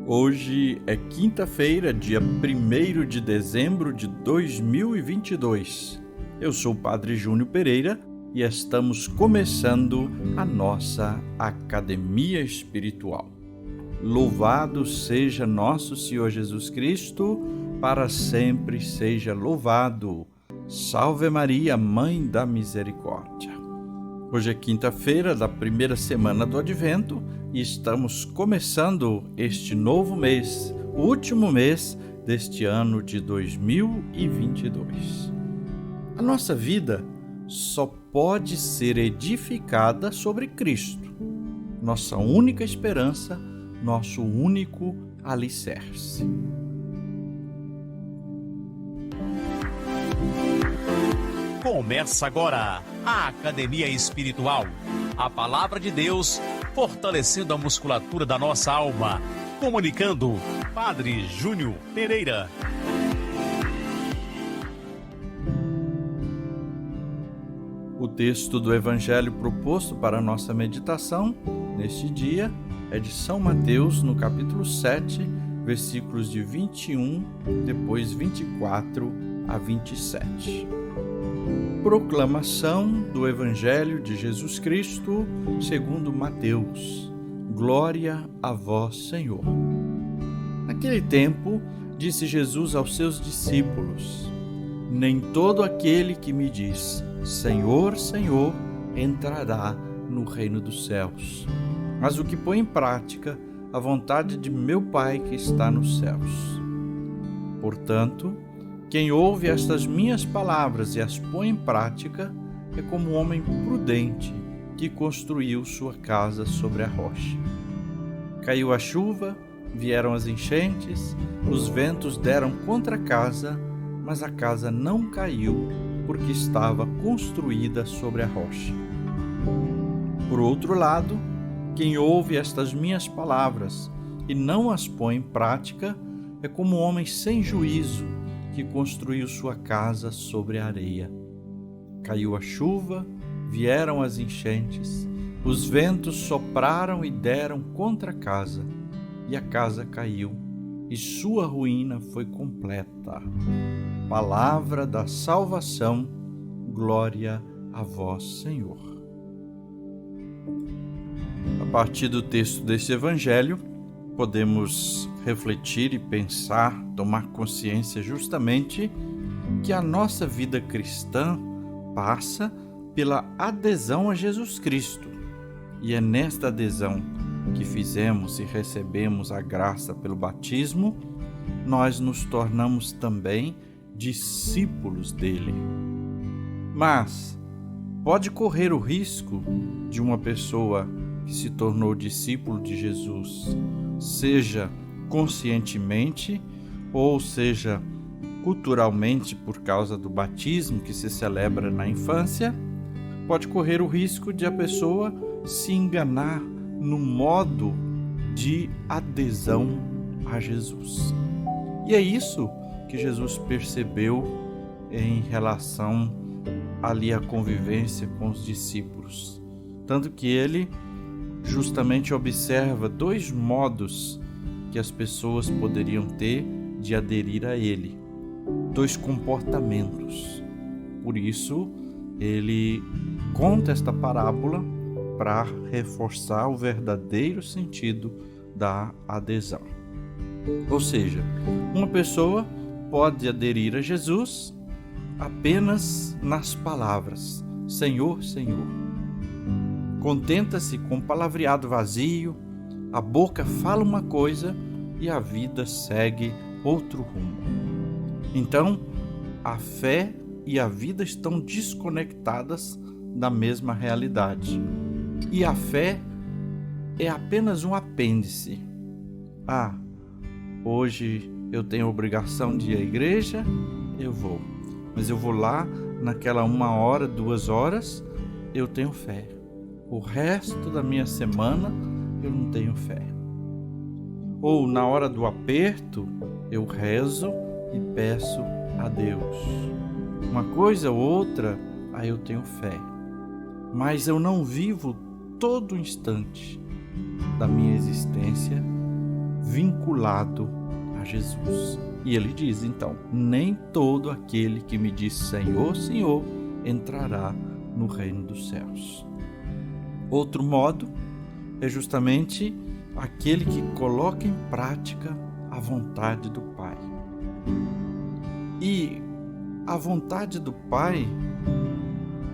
Hoje é quinta-feira, dia 1º de dezembro de 2022. Eu sou o Padre Júnior Pereira e estamos começando a nossa Academia Espiritual. Louvado seja nosso Senhor Jesus Cristo, para sempre seja louvado. Salve Maria, Mãe da Misericórdia. Hoje é quinta-feira da primeira semana do Advento e estamos começando este novo mês, o último mês deste ano de 2022. A nossa vida só pode ser edificada sobre Cristo, nossa única esperança, nosso único alicerce. Começa agora a Academia Espiritual, a Palavra de Deus fortalecendo a musculatura da nossa alma. Comunicando, Padre Júnior Pereira. O texto do Evangelho proposto para a nossa meditação neste dia é de São Mateus, no capítulo 7, versículos de 21, depois 24 a 27. Proclamação do Evangelho de Jesus Cristo segundo Mateus. Glória a vós, Senhor. Naquele tempo, disse Jesus aos seus discípulos: Nem todo aquele que me diz, Senhor, Senhor, entrará no reino dos céus, mas o que põe em prática a vontade de meu Pai que está nos céus. Portanto, quem ouve estas minhas palavras e as põe em prática é como um homem prudente que construiu sua casa sobre a rocha. Caiu a chuva, vieram as enchentes, os ventos deram contra a casa, mas a casa não caiu, porque estava construída sobre a rocha. Por outro lado, quem ouve estas minhas palavras e não as põe em prática é como um homem sem juízo que construiu sua casa sobre a areia. Caiu a chuva, vieram as enchentes, os ventos sopraram e deram contra a casa, e a casa caiu, e sua ruína foi completa. Palavra da salvação, glória a vós, Senhor. A partir do texto deste Evangelho, podemos refletir e pensar, tomar consciência justamente que a nossa vida cristã passa pela adesão a Jesus Cristo. E é nesta adesão que fizemos e recebemos a graça pelo batismo, nós nos tornamos também discípulos dele. Mas pode correr o risco de uma pessoa que se tornou discípulo de Jesus, seja conscientemente ou seja culturalmente por causa do batismo que se celebra na infância, pode correr o risco de a pessoa se enganar no modo de adesão a Jesus. E é isso que Jesus percebeu em relação ali à convivência com os discípulos. Tanto que ele justamente observa dois modos que as pessoas poderiam ter de aderir a ele, dois comportamentos. Por isso, ele conta esta parábola para reforçar o verdadeiro sentido da adesão. Ou seja, uma pessoa pode aderir a Jesus apenas nas palavras, Senhor, Senhor. Contenta-se com palavreado vazio, a boca fala uma coisa e a vida segue outro rumo. Então, a fé e a vida estão desconectadas da mesma realidade. E a fé é apenas um apêndice. Hoje eu tenho a obrigação de ir à igreja, eu vou. Mas eu vou lá, naquela 1 hora, 2 horas, eu tenho fé. O resto da minha semana eu não tenho fé. Ou na hora do aperto, eu rezo e peço a Deus. Uma coisa ou outra, aí eu tenho fé. Mas eu não vivo todo instante da minha existência vinculado a Jesus. E ele diz, então, nem todo aquele que me diz Senhor, Senhor, entrará no reino dos céus. Outro modo é justamente aquele que coloca em prática a vontade do Pai. E a vontade do Pai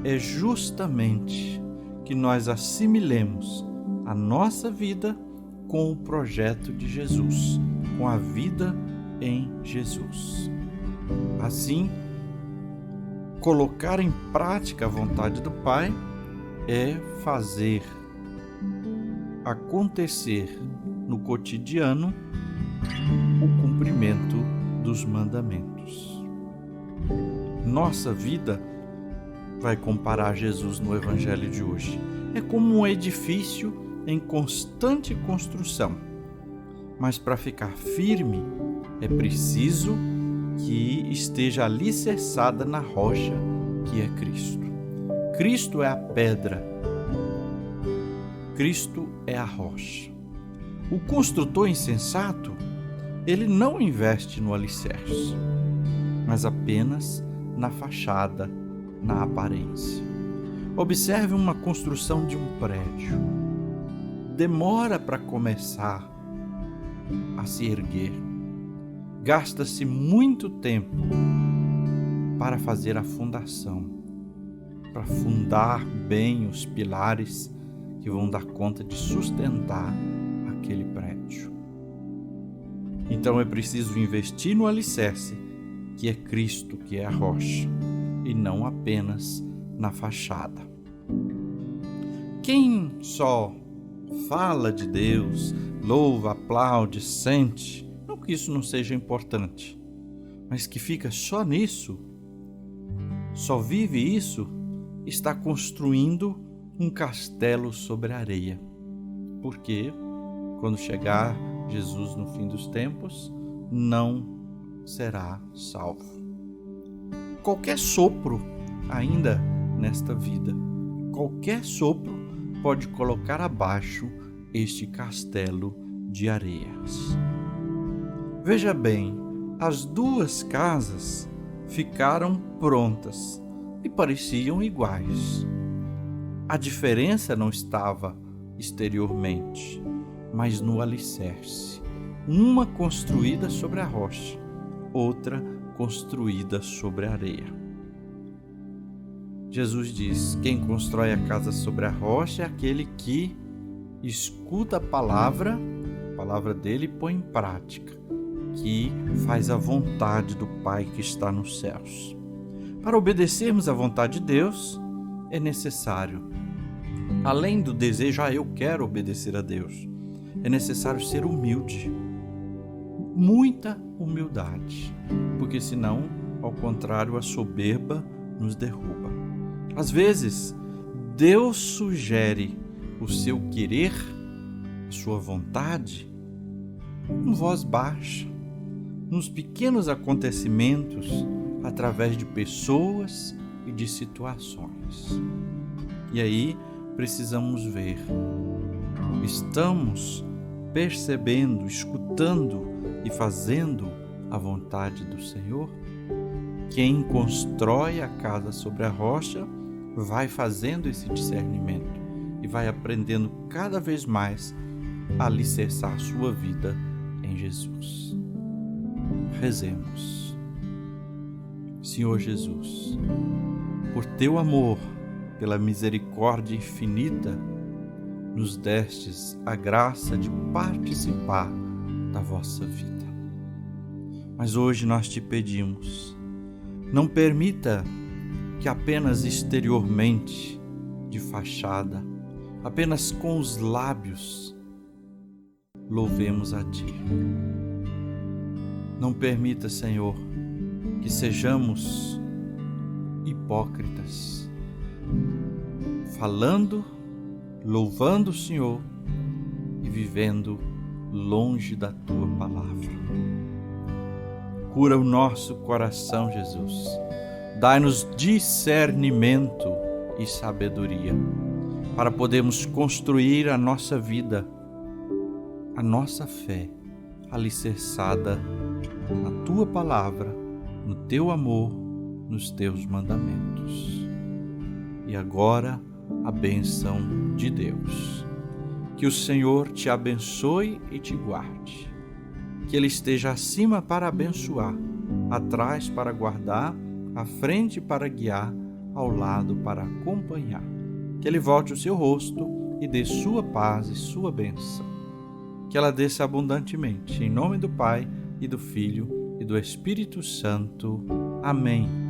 é justamente que nós assimilemos a nossa vida com o projeto de Jesus, com a vida em Jesus. Assim, colocar em prática a vontade do Pai é fazer acontecer no cotidiano o cumprimento dos mandamentos. Nossa vida, vai comparar Jesus no Evangelho de hoje, é como um edifício em constante construção. Mas para ficar firme, é preciso que esteja alicerçada na rocha que é Cristo. Cristo é a pedra. Cristo é a rocha. O construtor insensato, ele não investe no alicerce, mas apenas na fachada, na aparência. Observe uma construção de um prédio. Demora para começar a se erguer. Gasta-se muito tempo para fazer a fundação, para fundar bem os pilares que vão dar conta de sustentar aquele prédio. Então é preciso investir no alicerce, que é Cristo, que é a rocha, e não apenas na fachada. Quem só fala de Deus, louva, aplaude, sente, não que isso não seja importante, mas que fica só nisso, só vive isso, está construindo um castelo sobre a areia. Porque quando chegar Jesus no fim dos tempos, não será salvo. Qualquer sopro ainda nesta vida, qualquer sopro pode colocar abaixo este castelo de areias. Veja bem, as duas casas ficaram prontas e pareciam iguais. A diferença não estava exteriormente, mas no alicerce. Uma construída sobre a rocha, outra construída sobre a areia. Jesus diz: quem constrói a casa sobre a rocha é aquele que escuta a palavra dele e põe em prática, que faz a vontade do Pai que está nos céus. Para obedecermos à vontade de Deus, é necessário, além do desejo, eu quero obedecer a Deus, é necessário ser humilde, muita humildade, porque senão, ao contrário, a soberba nos derruba. Às vezes, Deus sugere o seu querer, a sua vontade, em voz baixa, nos pequenos acontecimentos, através de pessoas e de situações. E aí precisamos ver, estamos percebendo, escutando e fazendo a vontade do Senhor? Quem constrói a casa sobre a rocha vai fazendo esse discernimento e vai aprendendo cada vez mais a alicerçar sua vida em Jesus. Rezemos. Senhor Jesus, por teu amor, pela misericórdia infinita, nos destes a graça de participar da vossa vida. Mas hoje nós te pedimos, não permita que apenas exteriormente, de fachada, apenas com os lábios, louvemos a Ti. Não permita, Senhor, que sejamos hipócritas, falando, louvando o Senhor e vivendo longe da Tua palavra. Cura o nosso coração, Jesus. Dai-nos discernimento e sabedoria para podermos construir a nossa vida, a nossa fé alicerçada na tua palavra, no teu amor, nos teus mandamentos. E agora, a bênção de Deus. Que o Senhor te abençoe e te guarde. Que Ele esteja acima para abençoar, atrás para guardar, à frente para guiar, ao lado para acompanhar. Que Ele volte o seu rosto e dê sua paz e sua bênção. Que ela desça abundantemente, em nome do Pai, e do Filho, e do Espírito Santo. Amém.